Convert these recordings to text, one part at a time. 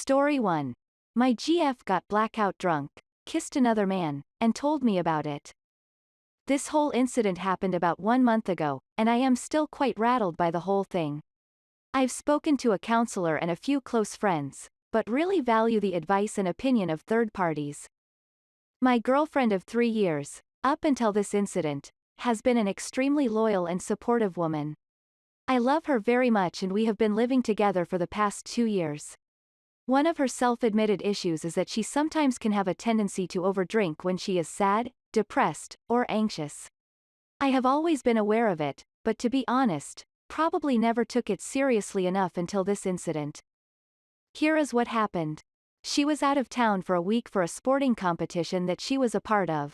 Story 1. My GF got blackout drunk, kissed another man, and told me about it. This whole incident happened about 1 month ago, and I am still quite rattled by the whole thing. I've spoken to a counselor and a few close friends, but really value the advice and opinion of third parties. My girlfriend of 3 years, up until this incident, has been an extremely loyal and supportive woman. I love her very much and we have been living together for the past 2 years. One of her self-admitted issues is that she sometimes can have a tendency to overdrink when she is sad, depressed, or anxious. I have always been aware of it, but to be honest, probably never took it seriously enough until this incident. Here is what happened. She was out of town for a week for a sporting competition that she was a part of.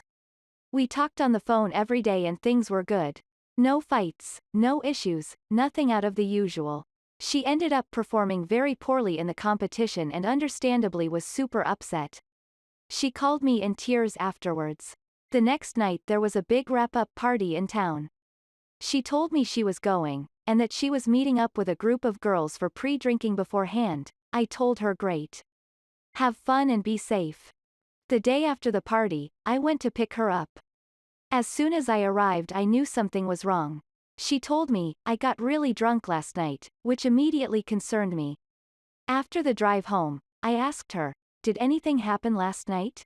We talked on the phone every day and things were good. No fights, no issues, nothing out of the usual. She ended up performing very poorly in the competition and understandably was super upset. She called me in tears afterwards. The next night there was a big wrap-up party in town. She told me she was going, and that she was meeting up with a group of girls for pre-drinking beforehand. I told her great. Have fun and be safe. The day after the party, I went to pick her up. As soon as I arrived I knew something was wrong. She told me, I got really drunk last night, which immediately concerned me. After the drive home, I asked her, did anything happen last night?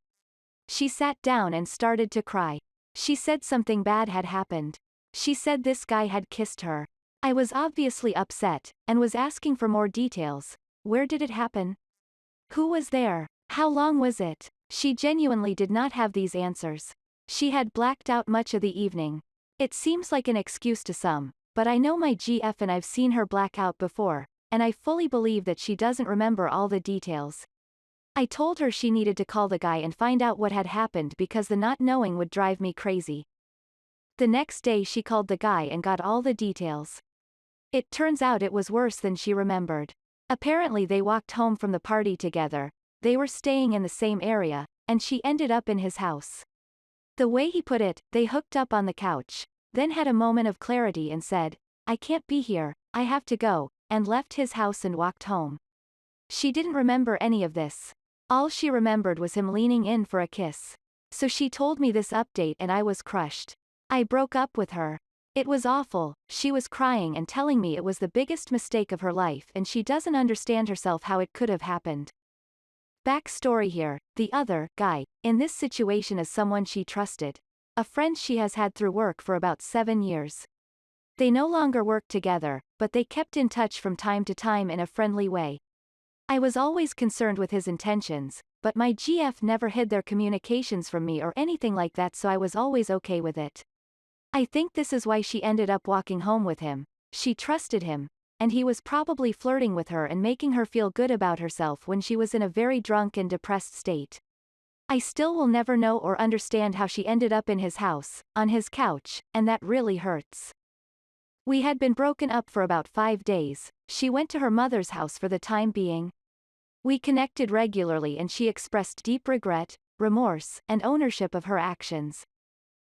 She sat down and started to cry. She said something bad had happened. She said this guy had kissed her. I was obviously upset, and was asking for more details. Where did it happen? Who was there? How long was it? She genuinely did not have these answers. She had blacked out much of the evening. It seems like an excuse to some, but I know my GF and I've seen her black out before, and I fully believe that she doesn't remember all the details. I told her she needed to call the guy and find out what had happened because the not knowing would drive me crazy. The next day she called the guy and got all the details. It turns out it was worse than she remembered. Apparently they walked home from the party together, they were staying in the same area, and she ended up in his house. The way he put it, they hooked up on the couch, then had a moment of clarity and said, I can't be here, I have to go, and left his house and walked home. She didn't remember any of this. All she remembered was him leaning in for a kiss. So she told me this update and I was crushed. I broke up with her. It was awful, she was crying and telling me it was the biggest mistake of her life and she doesn't understand herself how it could have happened. Backstory here, the other guy in this situation is someone she trusted. A friend she has had through work for about 7 years. They no longer work together, but they kept in touch from time to time in a friendly way. I was always concerned with his intentions, but my GF never hid their communications from me or anything like that, so I was always okay with it. I think this is why she ended up walking home with him. She trusted him, and he was probably flirting with her and making her feel good about herself when she was in a very drunk and depressed state. I still will never know or understand how she ended up in his house, on his couch, and that really hurts. We had been broken up for about 5 days. She went to her mother's house for the time being. We connected regularly and she expressed deep regret, remorse, and ownership of her actions.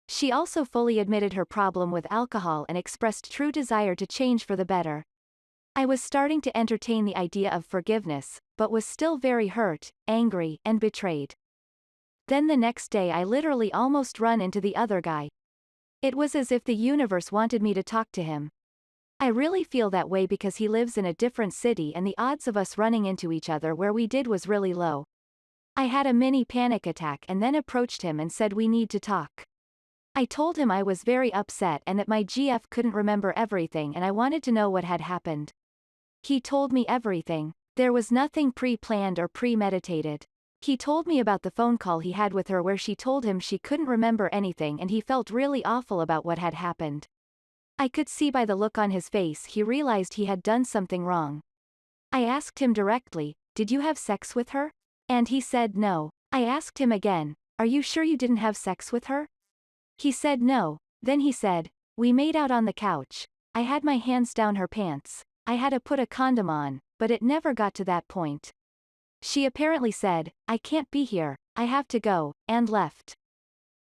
She also fully admitted her problem with alcohol and expressed true desire to change for the better. I was starting to entertain the idea of forgiveness, but was still very hurt, angry, and betrayed. Then the next day I literally almost run into the other guy. It was as if the universe wanted me to talk to him. I really feel that way because he lives in a different city and the odds of us running into each other where we did was really low. I had a mini panic attack and then approached him and said we need to talk. I told him I was very upset and that my GF couldn't remember everything and I wanted to know what had happened. He told me everything. There was nothing pre-planned or premeditated. He told me about the phone call he had with her where she told him she couldn't remember anything and he felt really awful about what had happened. I could see by the look on his face he realized he had done something wrong. I asked him directly, did you have sex with her? And he said no. I asked him again, are you sure you didn't have sex with her? He said no. Then he said, we made out on the couch. I had my hands down her pants. I had to put a condom on, but it never got to that point. She apparently said, I can't be here, I have to go, and left.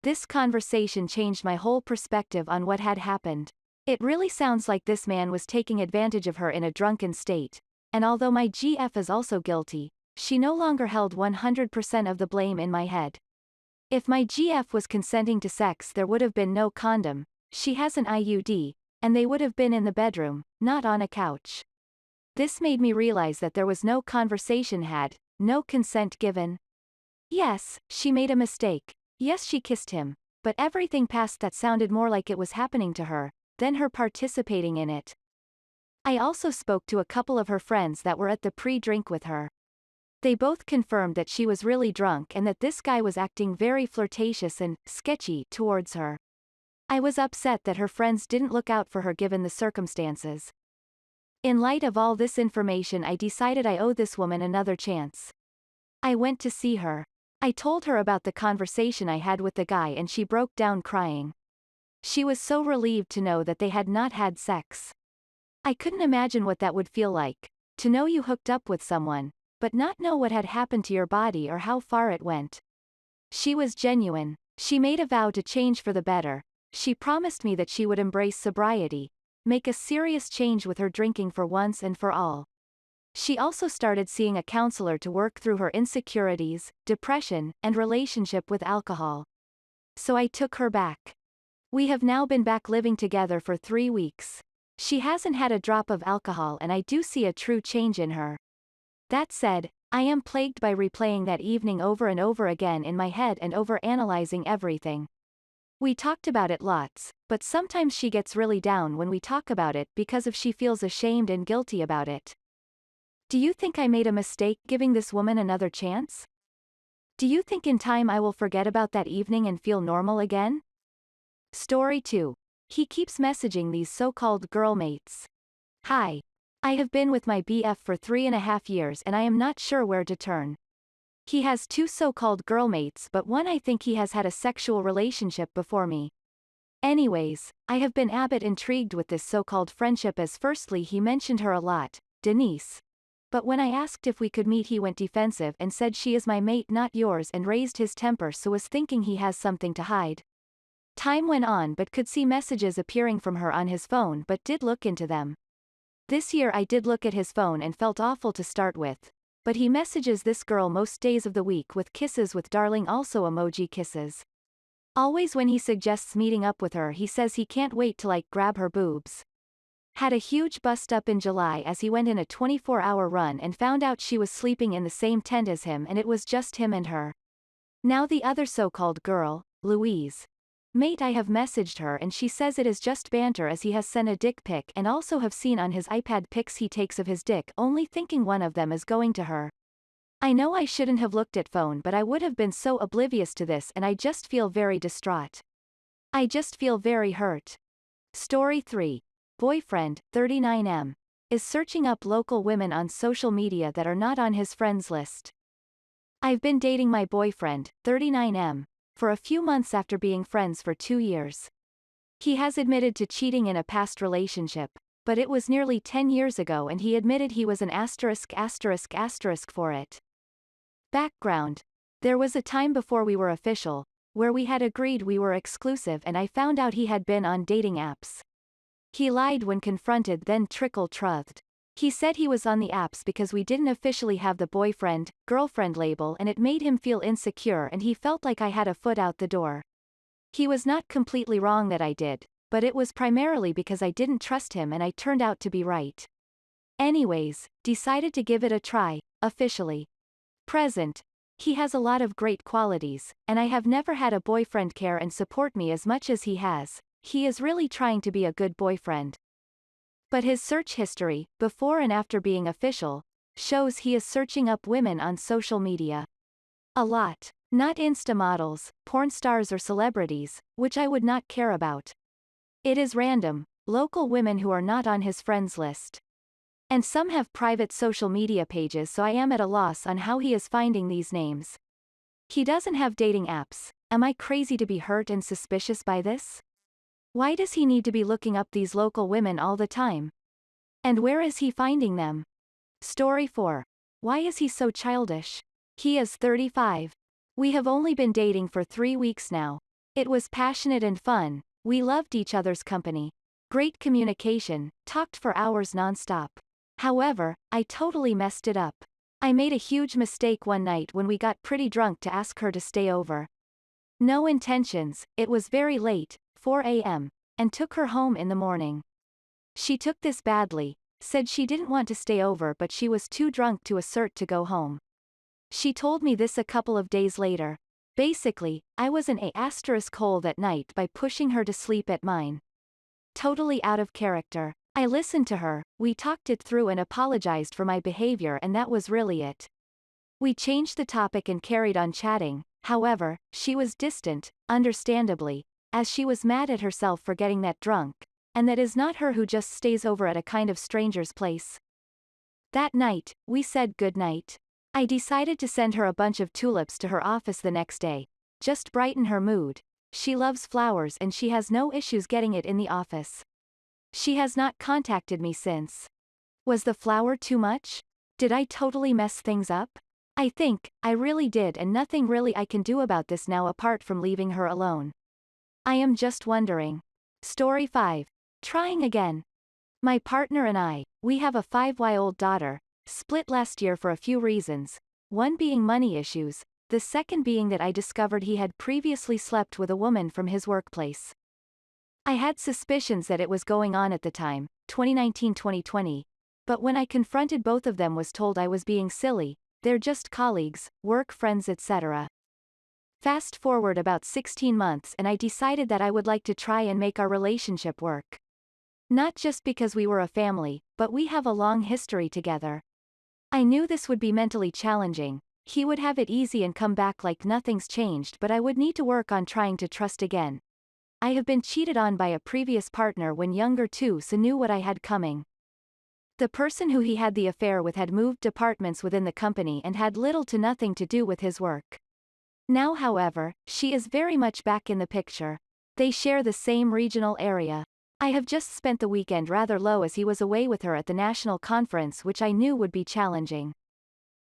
This conversation changed my whole perspective on what had happened. It really sounds like this man was taking advantage of her in a drunken state, and although my GF is also guilty, she no longer held 100% of the blame in my head. If my GF was consenting to sex, there would have been no condom, she has an IUD, and they would have been in the bedroom, not on a couch. This made me realize that there was no conversation had, no consent given. Yes, she made a mistake. Yes, she kissed him, but everything past that sounded more like it was happening to her, than her participating in it. I also spoke to a couple of her friends that were at the pre-drink with her. They both confirmed that she was really drunk and that this guy was acting very flirtatious and sketchy towards her. I was upset that her friends didn't look out for her given the circumstances. In light of all this information, I decided I owe this woman another chance. I went to see her. I told her about the conversation I had with the guy and she broke down crying. She was so relieved to know that they had not had sex. I couldn't imagine what that would feel like, to know you hooked up with someone, but not know what had happened to your body or how far it went. She was genuine. She made a vow to change for the better. She promised me that she would embrace sobriety, make a serious change with her drinking for once and for all. She also started seeing a counselor to work through her insecurities, depression, and relationship with alcohol. So I took her back. We have now been back living together for 3 weeks. She hasn't had a drop of alcohol and I do see a true change in her. That said, I am plagued by replaying that evening over and over again in my head and over-analyzing everything. We talked about it lots, but sometimes she gets really down when we talk about it because she feels ashamed and guilty about it. Do you think I made a mistake giving this woman another chance? Do you think in time I will forget about that evening and feel normal again? Story 2. He keeps messaging these so-called girl mates. Hi. I have been with my BF for 3.5 years and I am not sure where to turn. He has 2 so-called girl mates, but one I think he has had a sexual relationship before me. Anyways, I have been a bit intrigued with this so-called friendship as firstly he mentioned her a lot, Denise. But when I asked if we could meet he went defensive and said she is my mate not yours and raised his temper, so was thinking he has something to hide. Time went on but could see messages appearing from her on his phone but did look into them. This year I did look at his phone and felt awful to start with. But he messages this girl most days of the week with kisses with darling also emoji kisses. Always when he suggests meeting up with her he says he can't wait to grab her boobs. Had a huge bust up in July as he went in a 24-hour run and found out she was sleeping in the same tent as him and it was just him and her. Now the other so-called girl, Louise. Mate, I have messaged her and she says it is just banter as he has sent a dick pic and also have seen on his iPad pics he takes of his dick, only thinking one of them is going to her. I know I shouldn't have looked at phone but I would have been so oblivious to this and I just feel very distraught. I just feel very hurt. Story 3. Boyfriend, 39M, is searching up local women on social media that are not on his friends list. I've been dating my boyfriend, 39M, for a few months after being friends for 2 years. He has admitted to cheating in a past relationship, but it was nearly 10 years ago and he admitted he was an **** for it. Background. There was a time before we were official, where we had agreed we were exclusive and I found out he had been on dating apps. He lied when confronted then trickle-truthed. He said he was on the apps because we didn't officially have the boyfriend-girlfriend label and it made him feel insecure and he felt like I had a foot out the door. He was not completely wrong that I did, but it was primarily because I didn't trust him and I turned out to be right. Anyways, decided to give it a try, officially. Present. He has a lot of great qualities, and I have never had a boyfriend care and support me as much as he has. He is really trying to be a good boyfriend. But his search history, before and after being official, shows he is searching up women on social media. A lot. Not Insta models, porn stars or celebrities, which I would not care about. It is random, local women who are not on his friends list. And some have private social media pages, so I am at a loss on how he is finding these names. He doesn't have dating apps. Am I crazy to be hurt and suspicious by this? Why does he need to be looking up these local women all the time? And where is he finding them? Story 4. Why is he so childish? He is 35. We have only been dating for 3 weeks now. It was passionate and fun, we loved each other's company. Great communication, talked for hours non-stop. However, I totally messed it up. I made a huge mistake one night when we got pretty drunk to ask her to stay over. No intentions, it was very late, 4 a.m., and took her home in the morning. She took this badly, said she didn't want to stay over but she was too drunk to assert to go home. She told me this a couple of days later. Basically, I was an asterisk hole that night by pushing her to sleep at mine. Totally out of character. I listened to her, we talked it through and apologized for my behavior and that was really it. We changed the topic and carried on chatting, however, she was distant, understandably, as she was mad at herself for getting that drunk, and that is not her who just stays over at a kind of stranger's place. That night, we said goodnight. I decided to send her a bunch of tulips to her office the next day. Just brighten her mood. She loves flowers and she has no issues getting it in the office. She has not contacted me since. Was the flower too much? Did I totally mess things up? I think, I really did and nothing really I can do about this now apart from leaving her alone. I am just wondering. Story 5. Trying again. My partner and I, we have a 5-year-old daughter, split last year for a few reasons, one being money issues, the second being that I discovered he had previously slept with a woman from his workplace. I had suspicions that it was going on at the time, 2019-2020, but when I confronted both of them was told I was being silly, they're just colleagues, work friends etc. Fast forward about 16 months and I decided that I would like to try and make our relationship work. Not just because we were a family, but we have a long history together. I knew this would be mentally challenging, he would have it easy and come back like nothing's changed but I would need to work on trying to trust again. I have been cheated on by a previous partner when younger too so knew what I had coming. The person who he had the affair with had moved departments within the company and had little to nothing to do with his work. Now however, she is very much back in the picture. They share the same regional area. I have just spent the weekend rather low as he was away with her at the national conference which I knew would be challenging.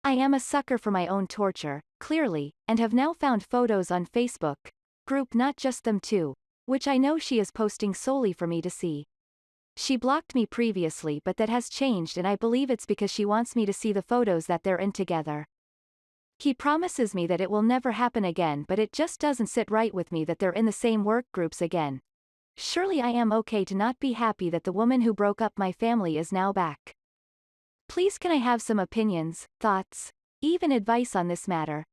I am a sucker for my own torture, clearly, and have now found photos on Facebook group not just them two, which I know she is posting solely for me to see. She blocked me previously but that has changed and I believe it's because she wants me to see the photos that they're in together. He promises me that it will never happen again but it just doesn't sit right with me that they're in the same work groups again. Surely I am okay to not be happy that the woman who broke up my family is now back. Please can I have some opinions, thoughts, even advice on this matter?